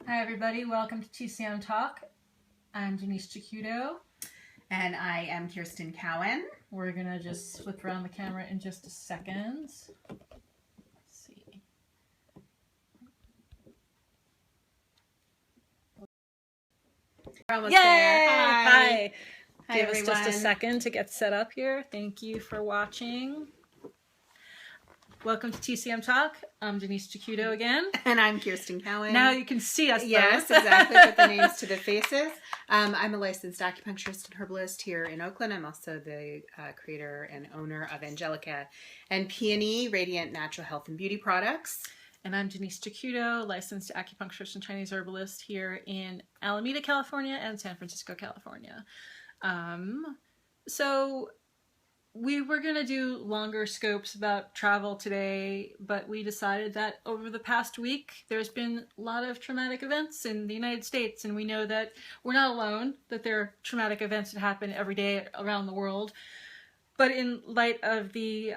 Hi everybody, welcome to TCM Talk. I'm Denise Chicuto. And I am Kirsten Cowan. We're going to just flip around the camera in just a second. Let's see. We're almost Yay! there. Hi. Give us everyone. just a second to get set up here. Thank you for watching. Welcome to TCM Talk. I'm Denise Chicuto again. And I'm Kirsten Cowan. Now you can see us. Yes, both. exactly. Put the names to the faces. I'm a licensed acupuncturist and herbalist here in Oakland. I'm also the creator and owner of Angelica and Peony Radiant Natural Health and Beauty Products. And I'm Denise Chicuto, licensed acupuncturist and Chinese herbalist here in Alameda, California and San Francisco, California. So we were going to do longer scopes about travel today, but we decided that over the past week, there's been a lot of traumatic events in the United States, and we know that we're not alone, that there are traumatic events that happen every day around the world. But in light of the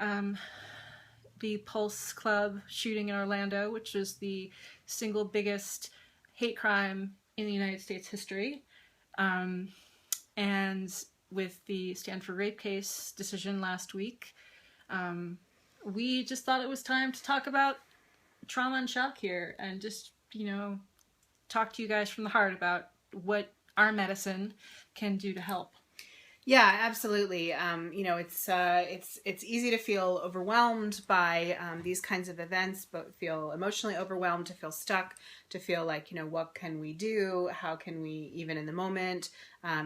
Pulse Club shooting in Orlando, which is the single biggest hate crime in the United States history, and with the Stanford rape case decision last week, we just thought it was time to talk about trauma and shock here and just, talk to you guys from the heart about what our medicine can do to help. Yeah, absolutely. It's easy to feel overwhelmed by these kinds of events, but feel emotionally overwhelmed, to feel stuck, to feel like, what can we do? How can we, even in the moment,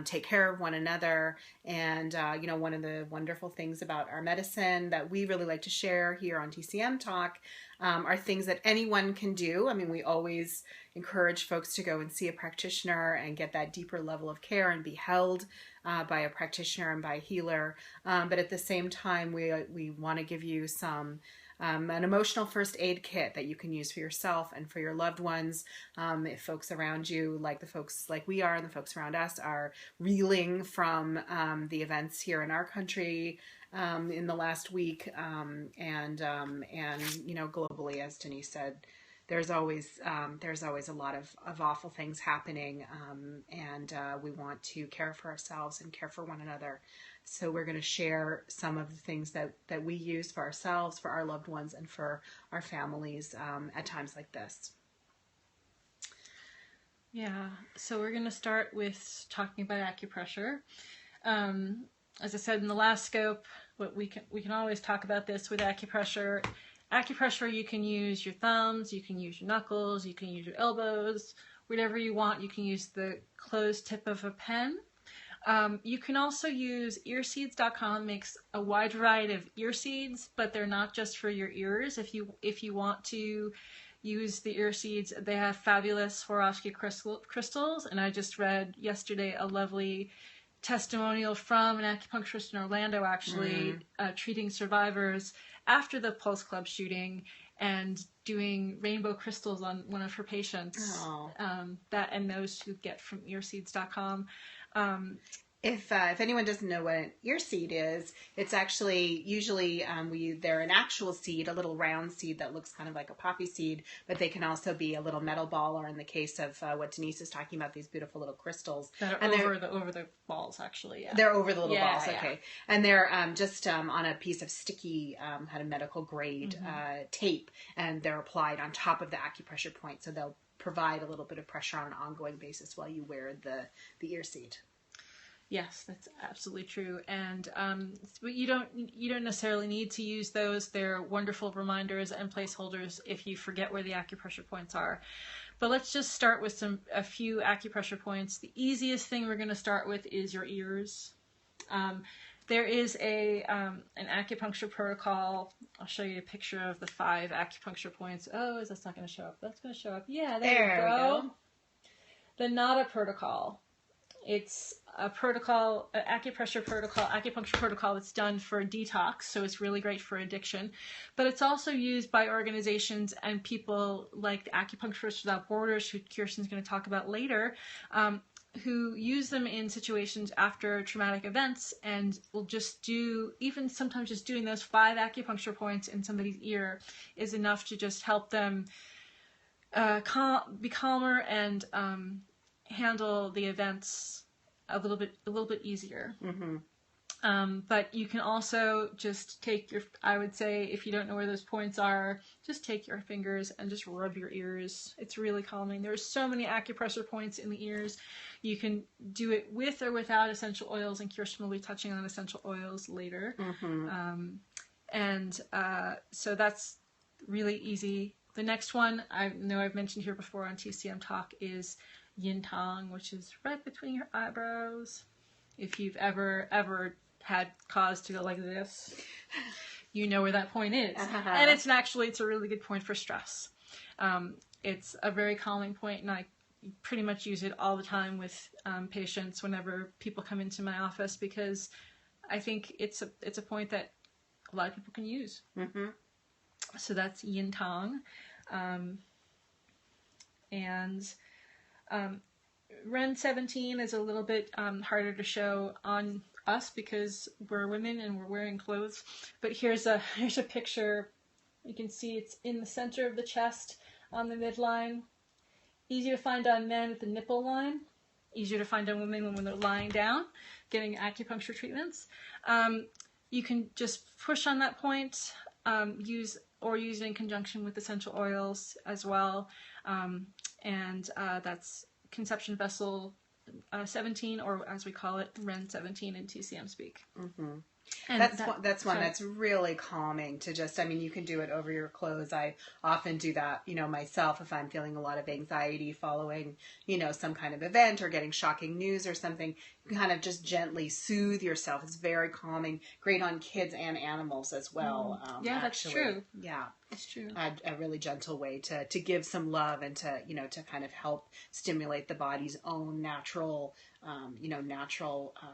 take care of one another? And, one of the wonderful things about our medicine that we really like to share here on TCM Talk are things that anyone can do. I mean, we always encourage folks to go and see a practitioner and get that deeper level of care and be held by a practitioner and by a healer. But at the same time, we want to give you an emotional first aid kit that you can use for yourself and for your loved ones. If folks around you, like the folks like we are and the folks around us, are reeling from the events here in our country in the last week, and globally, as Denise said, there's always a lot of awful things happening, and we want to care for ourselves and care for one another. So we're going to share some of the things that we use for ourselves, for our loved ones, and for our families at times like this. Yeah, so we're going to start with talking about acupressure. As I said in the last scope, we can always talk about this with acupressure. Acupressure, you can use your thumbs, you can use your knuckles, you can use your elbows, whatever you want. You can use the closed tip of a pen. You can also use earseeds.com, makes a wide variety of ear seeds, but they're not just for your ears. If you want to use the ear seeds, they have fabulous Swarovski crystals, and I just read yesterday a lovely testimonial from an acupuncturist in Orlando, actually, treating survivors after the Pulse Club shooting and doing rainbow crystals on one of her patients. That and those you get from earseeds.com. If anyone doesn't know what an ear seed is, it's actually usually they're an actual seed, a little round seed that looks kind of like a poppy seed, but they can also be a little metal ball, or in the case of what Denise is talking about, these beautiful little crystals. That are over the balls, actually. Yeah. They're over the little balls, yeah. okay. And they're just on a piece of sticky, kind of medical grade tape, and they're applied on top of the acupressure point, so they'll provide a little bit of pressure on an ongoing basis while you wear the ear seed. Yes, that's absolutely true. And but you don't necessarily need to use those. They're wonderful reminders and placeholders if you forget where the acupressure points are. But let's just start with a few acupressure points. The easiest thing we're going to start with is your ears. There is an acupuncture protocol. I'll show you a picture of the 5 acupuncture points. Oh, that's not going to show up. That's going to show up. Yeah, there we go. The NADA protocol. It's a protocol, an acupuncture protocol that's done for detox, so it's really great for addiction. But it's also used by organizations and people like the Acupuncturists Without Borders, who Kirsten's going to talk about later, who use them in situations after traumatic events and will just even sometimes just doing those 5 acupuncture points in somebody's ear is enough to just help them be calmer and handle the events a little bit easier. Mm-hmm. But you can also just take I would say, if you don't know where those points are, just take your fingers and just rub your ears. It's really calming. There's so many acupressure points in the ears. You can do it with or without essential oils, and Kirsten will be touching on essential oils later. Mm-hmm. So that's really easy. The next one, I know I've mentioned here before on TCM Talk, is Yin Tong, which is right between your eyebrows. If you've ever had cause to go like this, you know where that point is. Uh-huh. And it's a really good point for stress. It's a very calming point, and I pretty much use it all the time with patients whenever people come into my office, because I think it's a point that a lot of people can use. Mm-hmm. So that's Yin Tong. Ren 17 is a little bit harder to show on us because we're women and we're wearing clothes. But here's a picture. You can see it's in the center of the chest on the midline. Easy to find on men at the nipple line. Easier to find on women when they're lying down, getting acupuncture treatments. You can just push on that point, use it in conjunction with essential oils as well. That's conception vessel 17, or as we call it, Ren 17 in TCM speak. Mm-hmm. And that's one that's really calming to just, I mean, you can do it over your clothes. I often do that, myself, if I'm feeling a lot of anxiety following, some kind of event or getting shocking news or something. You can kind of just gently soothe yourself. It's very calming, great on kids and animals as well. Yeah, that's true. Yeah. That's true. A really gentle way to give some love and to, to kind of help stimulate the body's own natural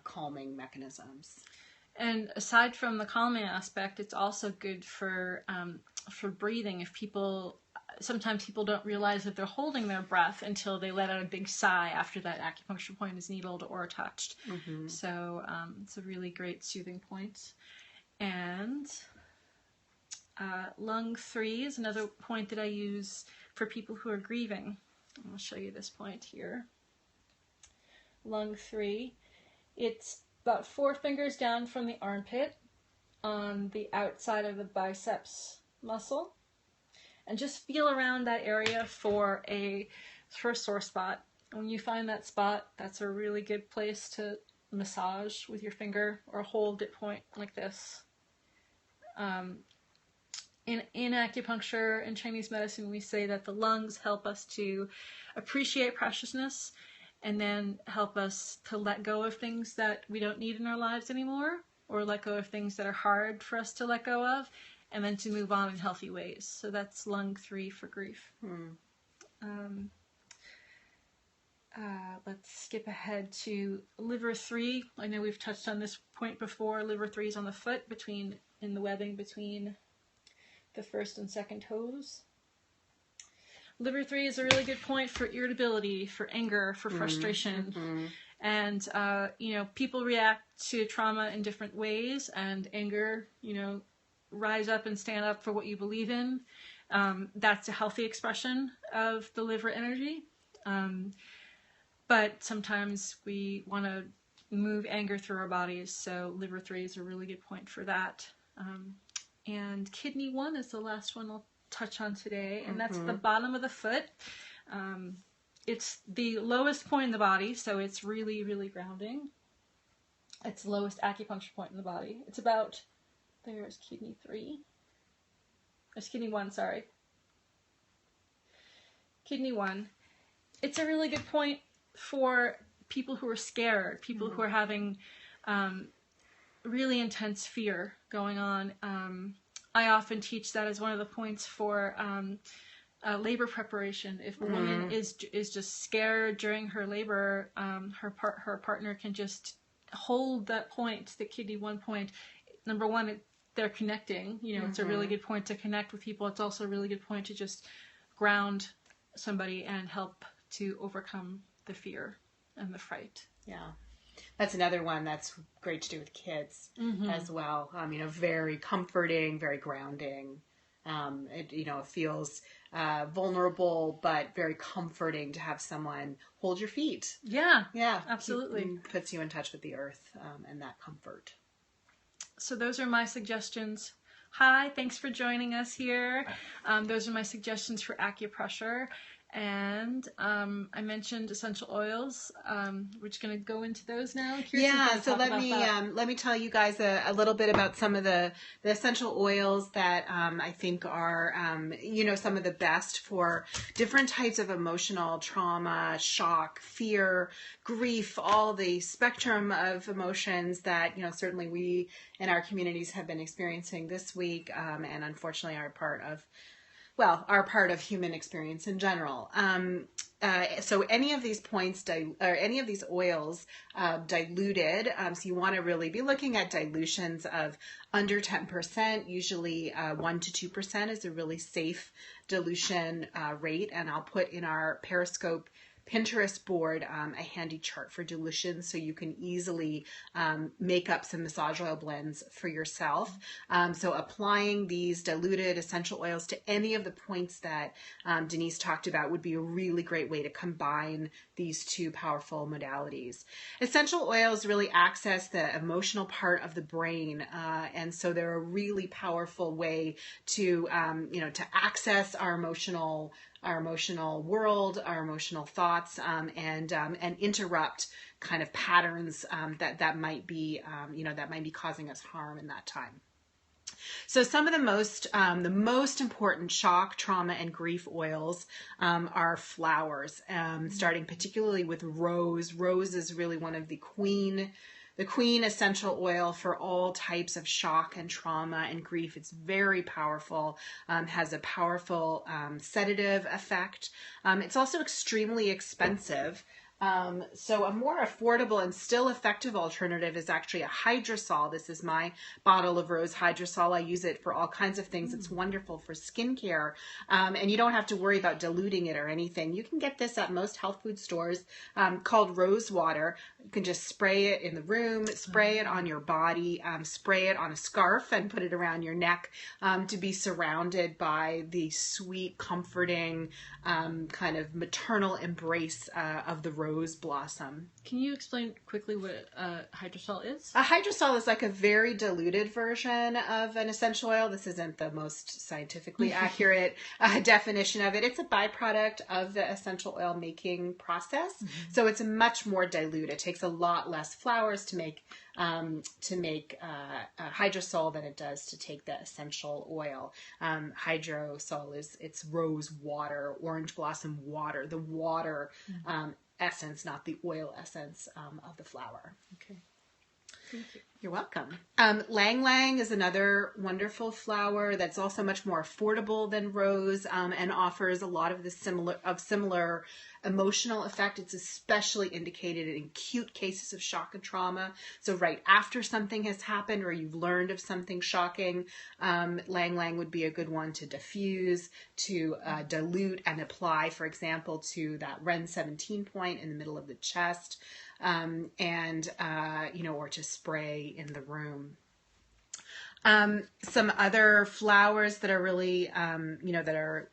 calming mechanisms. And aside from the calming aspect, it's also good for breathing. Sometimes people don't realize that they're holding their breath until they let out a big sigh after that acupuncture point is needled or touched. Mm-hmm. So it's a really great soothing point. And lung 3 is another point that I use for people who are grieving. I'll show you this point here. Lung 3. It's about 4 fingers down from the armpit on the outside of the biceps muscle. And just feel around that area for a sore spot. When you find that spot, that's a really good place to massage with your finger or hold at point like this. In acupuncture and Chinese medicine, we say that the lungs help us to appreciate preciousness and then help us to let go of things that we don't need in our lives anymore, or let go of things that are hard for us to let go of, and then to move on in healthy ways. So that's lung 3 for grief. Let's skip ahead to liver 3. I know we've touched on this point before. Liver 3 is on the foot, in the webbing between the first and second toes. Liver 3 is a really good point for irritability, for anger, for frustration. Mm-hmm. And, people react to trauma in different ways, and anger, rise up and stand up for what you believe in. That's a healthy expression of the liver energy. But sometimes we want to move anger through our bodies, so liver 3 is a really good point for that. And kidney 1 is the last one I'll touch on today, and that's the bottom of the foot. It's the lowest point in the body, so it's really, really grounding. It's the lowest acupuncture point in the body. It's about, there's kidney 3. There's kidney 1, sorry. Kidney 1. It's a really good point for people who are scared, people who are having really intense fear going on. I often teach that as one of the points for labor preparation. If a woman is just scared during her labor, her partner can just hold that point, the kidney 1 point. Number one, they're connecting. It's a really good point to connect with people. It's also a really good point to just ground somebody and help to overcome the fear and the fright. Yeah. That's another one that's great to do with kids as well. Very comforting, very grounding. It feels vulnerable, but very comforting to have someone hold your feet. Yeah, Yeah, absolutely. Puts you in touch with the earth and that comfort. So those are my suggestions. Hi, thanks for joining us here. Those are my suggestions for acupressure. And I mentioned essential oils. We're just going to go into those now. Yeah, so let me tell you guys a little bit about some of the essential oils that I think are some of the best for different types of emotional trauma, shock, fear, grief, all the spectrum of emotions that certainly we in our communities have been experiencing this week, and unfortunately are part of human experience in general. So any of these points or any of these oils diluted, so you want to really be looking at dilutions of under 10%, usually 1 to 2% is a really safe dilution rate. And I'll put in our Periscope Pinterest board a handy chart for dilution so you can easily make up some massage oil blends for yourself. So applying these diluted essential oils to any of the points that Denise talked about would be a really great way to combine these two powerful modalities. Essential oils really access the emotional part of the brain, and so they're a really powerful way to to access our emotional world, our emotional thoughts, and interrupt kind of patterns that might be causing us harm in that time. So some of the most important shock, trauma, and grief oils are flowers, starting particularly with rose. Rose is really one of the queen essential oil for all types of shock and trauma and grief. It's very powerful, has a powerful sedative effect. It's also extremely expensive. So a more affordable and still effective alternative is actually a hydrosol. This is my bottle of rose hydrosol. I use it for all kinds of things. It's wonderful for skincare. And you don't have to worry about diluting it or anything. You can get this at most health food stores, called rose water. You can just spray it in the room, spray it on your body, spray it on a scarf and put it around your neck, to be surrounded by the sweet, comforting, kind of maternal embrace of the rose blossom. Can you explain quickly what hydrosol is? A hydrosol is like a very diluted version of an essential oil. This isn't the most scientifically accurate definition of it. It's a byproduct of the essential oil making process. Mm-hmm. So it's much more dilute. It takes a lot less flowers to make hydrosol than it does to take the essential oil. Hydrosol it's rose water, orange blossom water, the water essence, not the oil essence of the flower. Okay. Thank you. You're welcome. Lang Lang is another wonderful flower that's also much more affordable than rose, and offers a lot of the similar emotional effect. It's especially indicated in acute cases of shock and trauma. So right after something has happened or you've learned of something shocking, Lang Lang would be a good one to diffuse, to dilute and apply, for example, to that Ren 17 point in the middle of the chest, or to spray in the room. Some other flowers that are really,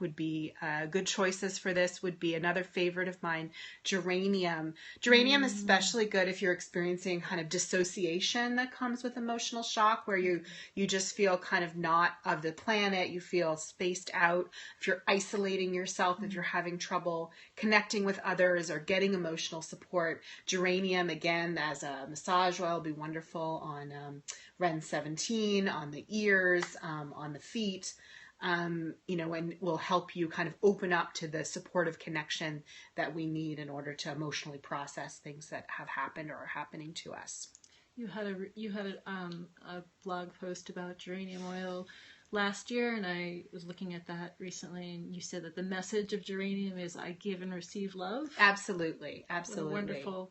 would be good choices for this would be another favorite of mine, geranium. Geranium is especially good if you're experiencing kind of dissociation that comes with emotional shock, where you just feel kind of not of the planet. You feel spaced out. If you're isolating yourself, if you're having trouble connecting with others or getting emotional support, geranium, again, as a massage oil, will be wonderful on Ren 17, on the ears, on the feet, and will help you kind of open up to the supportive connection that we need in order to emotionally process things that have happened or are happening to us. You had a blog post about geranium oil last year, and I was looking at that recently, and you said that the message of geranium is I give and receive love. Absolutely. What a wonderful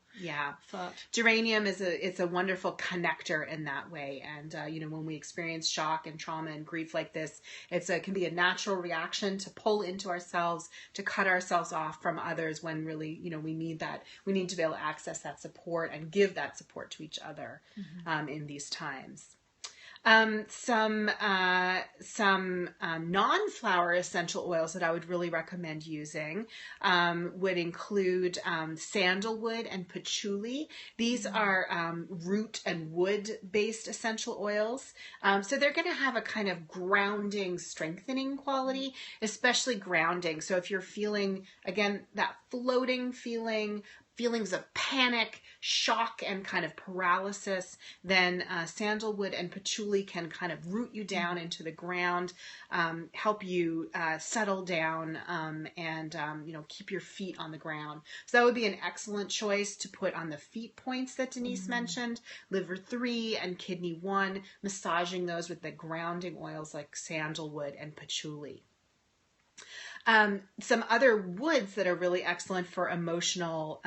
thought. Geranium it's a wonderful connector in that way, and when we experience shock and trauma and grief like this, it can be a natural reaction to pull into ourselves, to cut ourselves off from others when really we need to be able to access that support and give that support to each other in these times. Some non-flower essential oils that I would really recommend using would include sandalwood and patchouli. These are root and wood-based essential oils. So they're going to have a kind of grounding, strengthening quality, especially grounding. So if you're feeling, again, that floating feeling, feelings of panic, shock, and kind of paralysis, then sandalwood and patchouli can kind of root you down into the ground, help you settle down, and keep your feet on the ground. So that would be an excellent choice to put on the feet points that Denise mentioned, liver 3 and kidney 1, massaging those with the grounding oils like sandalwood and patchouli. Some other woods that are really excellent for emotional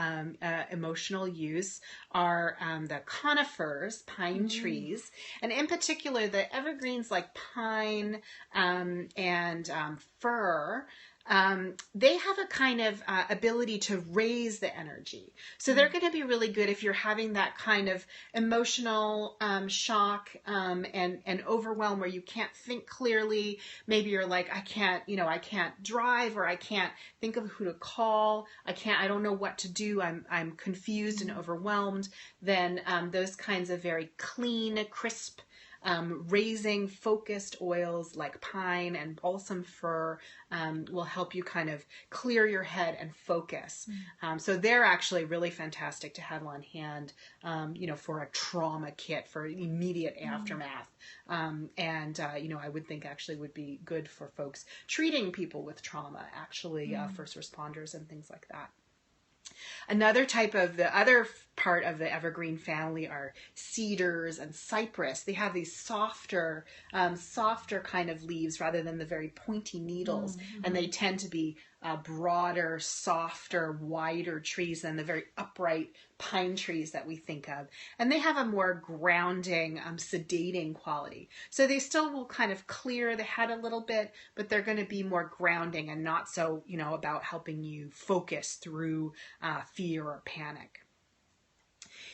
use are the conifers, pine trees, and in particular the evergreens like pine and fir. They have a kind of ability to raise the energy. So they're going to be really good if you're having that kind of emotional shock and overwhelm where you can't think clearly. Maybe you're like, I can't drive, or I can't think of who to call. I don't know what to do. I'm confused and overwhelmed. Then those kinds of very clean, crisp, raising focused oils like pine and balsam fir will help you kind of clear your head and focus. So they're actually really fantastic to have on hand, for a trauma kit for immediate aftermath. I would think actually would be good for folks treating people with trauma, actually, first responders and things like that. Another type of the other part of the evergreen family are cedars and cypress. They have these softer kind of leaves rather than the very pointy needles, and they tend to be broader, softer, wider trees than the very upright pine trees that we think of. And they have a more grounding, sedating quality. So they still will kind of clear the head a little bit, but they're going to be more grounding and not so, about helping you focus through fear or panic.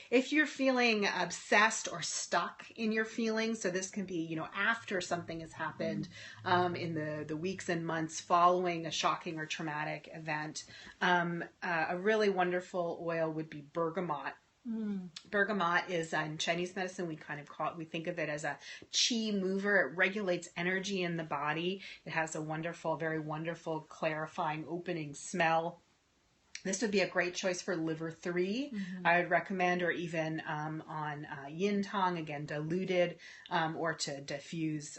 If you're feeling obsessed or stuck in your feelings, so this can be, after something has happened in the weeks and months following a shocking or traumatic event, a really wonderful oil would be bergamot. Bergamot is in Chinese medicine, we think of it as a qi mover. It regulates energy in the body. It has a very wonderful, clarifying, opening smell. This would be a great choice for liver 3, I would recommend, or even on yin tong, again diluted, or to diffuse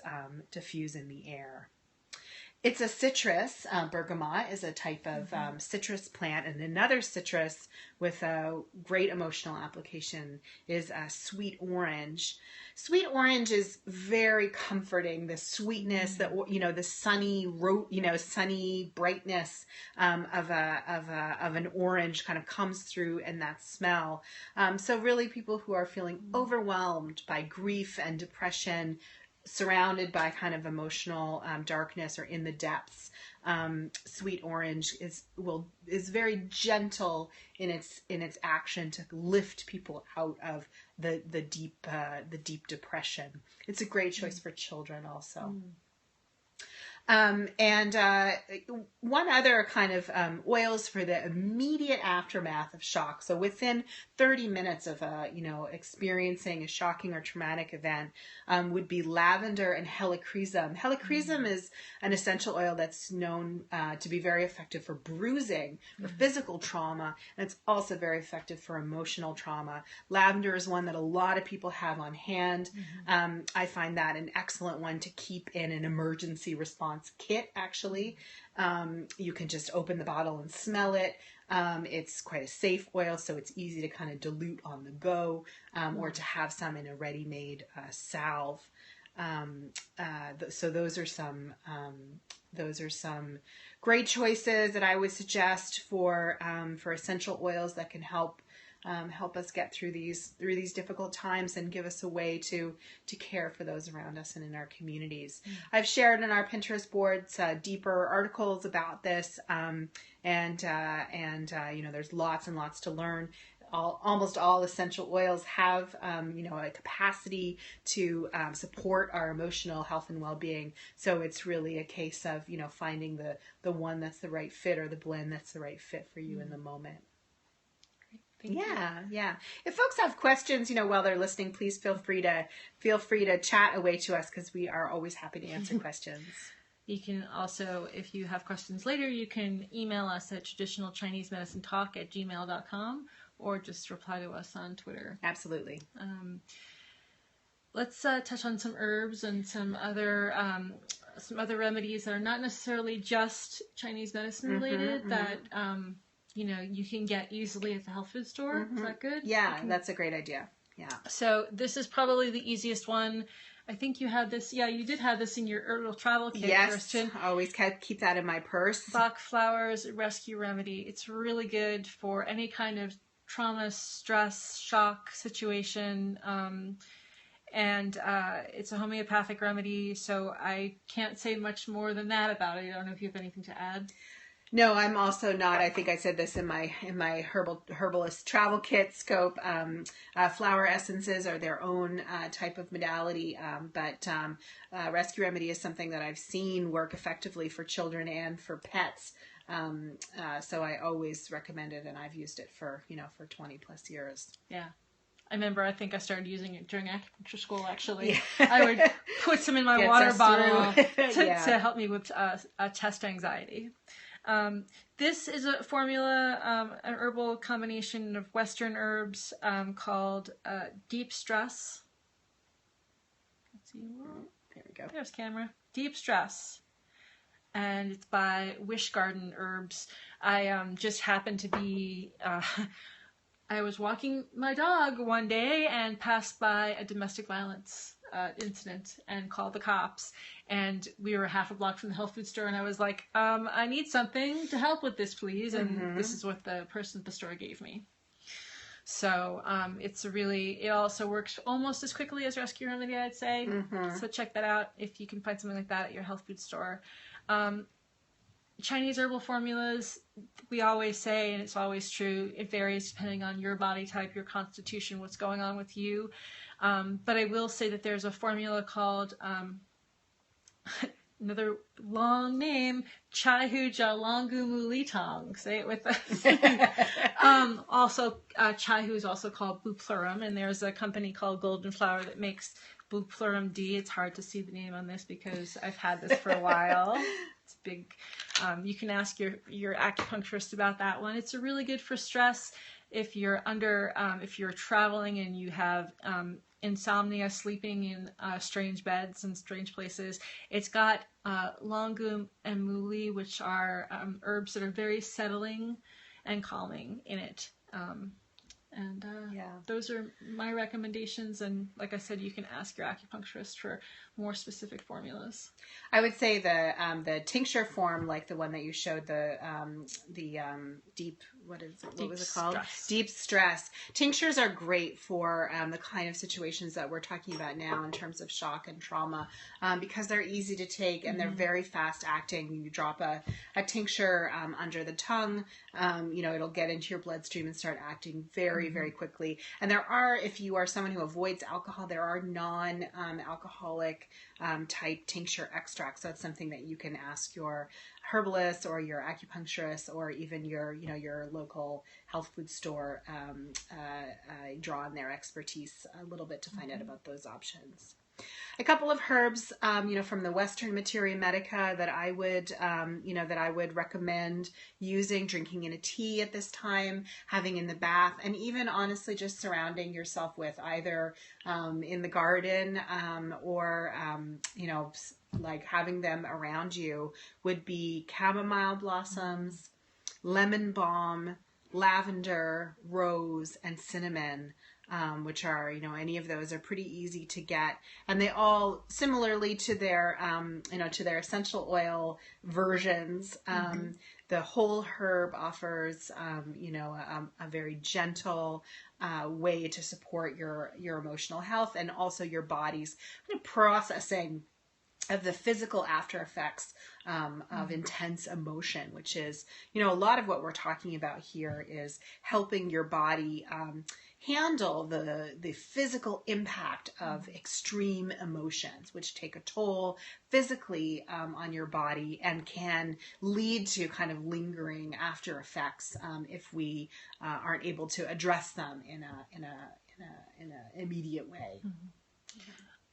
in the air. It's a citrus. Bergamot is a type of citrus plant, and another citrus with a great emotional application is sweet orange. Sweet orange is very comforting. The sweetness, the sunny brightness of an orange kind of comes through in that smell. So really, people who are feeling overwhelmed by grief and depression, surrounded by kind of emotional darkness or in the depths, sweet orange is very gentle in its action to lift people out of the deep depression. It's a great choice for children also. One other kind of oils for the immediate aftermath of shock. So within 30 minutes of experiencing a shocking or traumatic event, would be lavender and helichrysum. Helichrysum is an essential oil that's known to be very effective for bruising, for physical trauma, and it's also very effective for emotional trauma. Lavender is one that a lot of people have on hand. I find that an excellent one to keep in an emergency response kit, actually. You can just open the bottle and smell it. It's quite a safe oil, so it's easy to kind of dilute on the go, or to have some in a ready-made salve. So those are some great choices that I would suggest for essential oils that can help us get through these difficult times and give us a way to care for those around us and in our communities. I've shared on our Pinterest boards deeper articles about this, and there's lots and lots to learn. almost all essential oils have, a capacity to support our emotional health and well-being. So it's really a case of, finding the one that's the right fit, or the blend that's the right fit for you in the moment. Thank you. Yeah. If folks have questions, while they're listening, please feel free to chat away to us, because we are always happy to answer questions. You can also, if you have questions later, you can email us at traditionalchinesemedicinetalk@gmail.com, or just reply to us on Twitter. Absolutely. Let's touch on some herbs and some other remedies that are not necessarily just Chinese medicine related, that you can get easily at the health food store. Is that good? Yeah, that's a great idea. Yeah. So this is probably the easiest one. I think you had this. Yeah, you did have this in your herbal travel kit, yes, Kirsten. I always keep that in my purse. Bach flowers rescue remedy. It's really good for any kind of trauma, stress, shock situation. And it's a homeopathic remedy, so I can't say much more than that about it. I don't know if you have anything to add. No, I'm also not. I think I said this in my herbalist travel kit scope. Flower essences are their own type of modality, but rescue remedy is something that I've seen work effectively for children and for pets. So I always recommend it, and I've used it for 20 plus years. Yeah. I remember, I think I started using it during acupuncture school, actually. Yeah. I would put some in my water bottle to help me with chest anxiety. This is a formula, an herbal combination of Western herbs called Deep Stress. Let's see. There we go. There's camera. Deep Stress. And it's by Wish Garden Herbs. I just happened to be... I was walking my dog one day and passed by a domestic violence incident and called the cops. And we were half a block from the health food store, and I was like, I need something to help with this, please. And this is what the person at the store gave me. So it also works almost as quickly as Rescue Remedy, I'd say. So check that out if you can find something like that at your health food store. Chinese herbal formulas, we always say, and it's always true, it varies depending on your body type, your constitution, what's going on with you. But I will say that there's a formula called, another long name, Chai Hu Jia Longu Mu Li Tong. Say it with us. Also, Chai Hu is also called Bupleurum, and there's a company called Golden Flower that makes Bupleurum D. It's hard to see the name on this because I've had this for a while. It's big. You can ask your acupuncturist about that one. It's really good for stress. If you're traveling and you have insomnia, sleeping in strange beds and strange places, it's got Longum and Muli, which are herbs that are very settling and calming in it. Those are my recommendations, and like I said, you can ask your acupuncturist for more specific formulas. I would say the tincture form, like the one that you showed, the deep, what was it called? Deep stress. Tinctures are great for the kind of situations that we're talking about now in terms of shock and trauma, because they're easy to take and they're very fast acting. You drop a tincture under the tongue, it'll get into your bloodstream and start acting very, very quickly. And there are, if you are someone who avoids alcohol, there are non-alcoholic type tincture extracts. So it's something that you can ask your herbalist or your acupuncturist or even your local health food store, draw on their expertise a little bit to find out about those options. A couple of herbs, from the Western Materia Medica that I would recommend using, drinking in a tea at this time, having in the bath, and even honestly just surrounding yourself with, either in the garden or like having them around you, would be chamomile blossoms, lemon balm, lavender, rose, and cinnamon. Which are, any of those are pretty easy to get, and they all, similarly to their, to their essential oil versions, the whole herb offers, a very gentle way to support your emotional health and also your body's kind of processing of the physical after effects of intense emotion, which is, a lot of what we're talking about here is helping your body handle the physical impact of extreme emotions, which take a toll physically on your body and can lead to kind of lingering after effects if we aren't able to address them in an immediate way.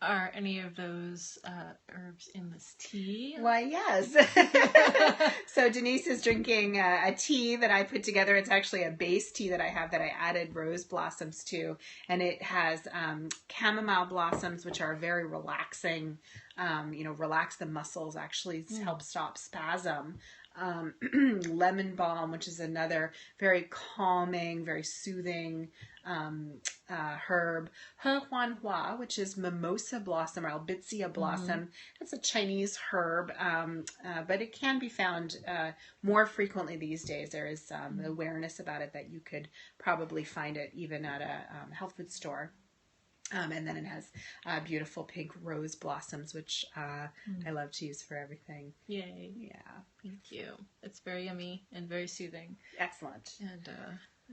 Are any of those herbs in this tea? Why, yes. So Denise is drinking a tea that I put together. It's actually a base tea that I have that I added rose blossoms to. And it has chamomile blossoms, which are very relaxing, relax the muscles, actually help stop spasm. Lemon balm, which is another very calming, very soothing herb. He Huan Hua, which is mimosa blossom or albizia blossom. It's a Chinese herb, but it can be found more frequently these days. There is awareness about it that you could probably find it even at a health food store. And then it has beautiful pink rose blossoms, which I love to use for everything. Yay. Yeah. Thank you. It's very yummy and very soothing. Excellent. And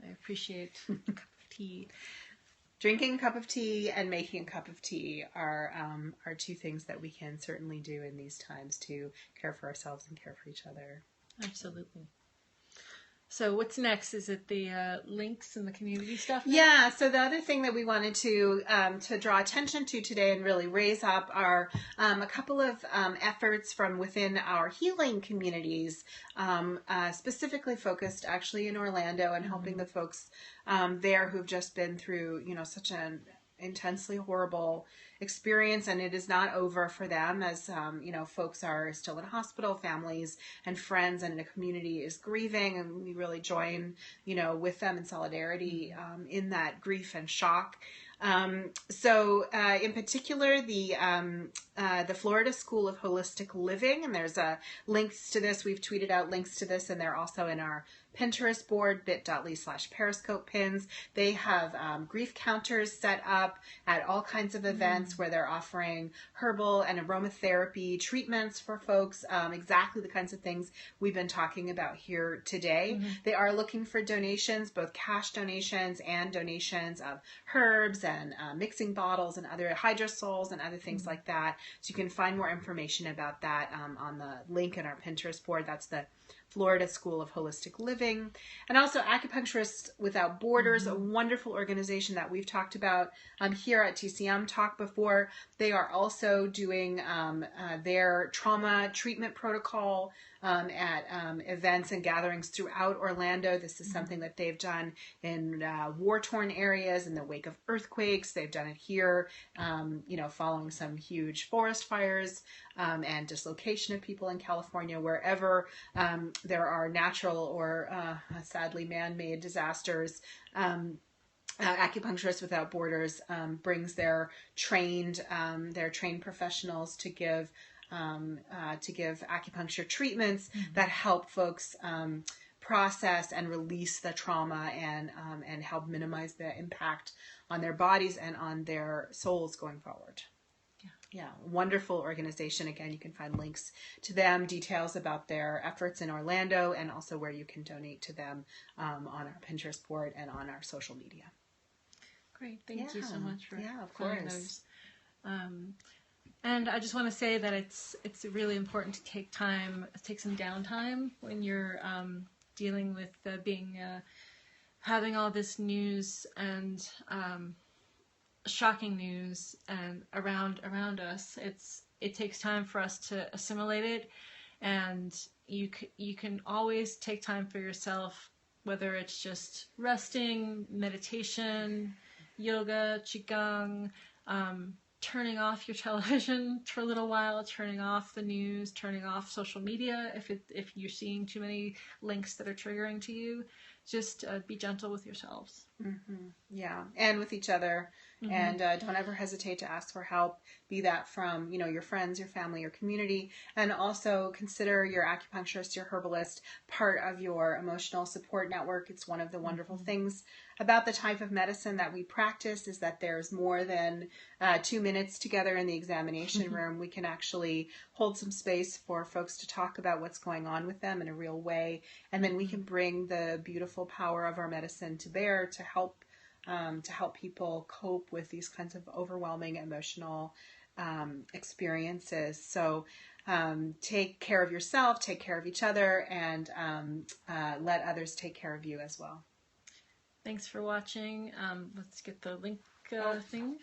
I appreciate a cup of tea. Drinking a cup of tea and making a cup of tea are two things that we can certainly do in these times to care for ourselves and care for each other. Absolutely. So what's next? Is it the links and the community stuff? Yeah. So the other thing that we wanted to draw attention to today and really raise up are a couple of efforts from within our healing communities, specifically focused actually in Orlando and helping the folks there who've just been through, such an intensely horrible experience, and it is not over for them as folks are still in hospital, families and friends and the community is grieving, and we really join with them in solidarity in that grief and shock. So in particular, the Florida School of Holistic Living, and there's links to this. We've tweeted out links to this, and they're also in our Pinterest board, bit.ly/Periscope pins. They have grief counters set up at all kinds of events where they're offering herbal and aromatherapy treatments for folks, exactly the kinds of things we've been talking about here today. They are looking for donations, both cash donations and donations of herbs and mixing bottles and other hydrosols and other things like that. So you can find more information about that on the link in our Pinterest board. That's the Florida School of Holistic Living. And also Acupuncturists Without Borders, a wonderful organization that we've talked about here at TCM Talk before. They are also doing their trauma treatment protocol at events and gatherings throughout Orlando. This is something that they've done in war-torn areas in the wake of earthquakes. They've done it here, following some huge forest fires and dislocation of people in California. Wherever there are natural or sadly man-made disasters, Acupuncturists Without Borders brings their trained professionals to give acupuncture treatments that help folks process and release the trauma and help minimize the impact on their bodies and on their souls going forward. Yeah, wonderful organization. Again, you can find links to them, details about their efforts in Orlando, and also where you can donate to them on our Pinterest board and on our social media. Great. Thank you so much for of sharing course. those. And I just want to say that it's really important to take some downtime when you're dealing with having all this news and shocking news and around us. It takes time for us to assimilate it, and you can always take time for yourself, whether it's just resting, meditation, yoga, qigong, turning off your television for a little while, turning off the news, turning off social media if you're seeing too many links that are triggering to you. Just be gentle with yourselves. Yeah, and with each other And don't ever hesitate to ask for help, be that from, your friends, your family, your community. And also consider your acupuncturist, your herbalist, part of your emotional support network. It's one of the wonderful things about the type of medicine that we practice is that there's more than 2 minutes together in the examination room. We can actually hold some space for folks to talk about what's going on with them in a real way. And then we can bring the beautiful power of our medicine to bear to help people cope with these kinds of overwhelming emotional experiences. So take care of yourself, take care of each other, and let others take care of you as well. Thanks for watching. Let's get the link thing.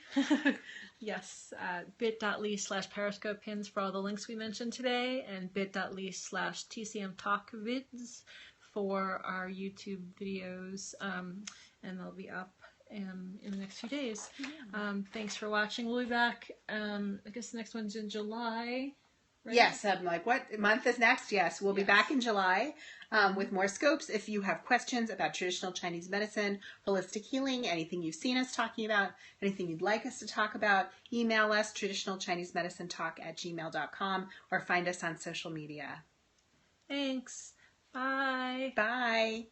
Yes, bit.ly/Periscope pins for all the links we mentioned today, and bit.ly/TCM Talk vids for our YouTube videos, and they'll be up in the next few days. Thanks for watching. We'll be back. I guess the next one's in July. Right? Yes, I'm like, what month is next? Yes, we'll be back in July with more scopes. If you have questions about traditional Chinese medicine, holistic healing, anything you've seen us talking about, anything you'd like us to talk about, email us, traditionalchinesemedicinetalk@gmail.com, or find us on social media. Thanks. Bye. Bye.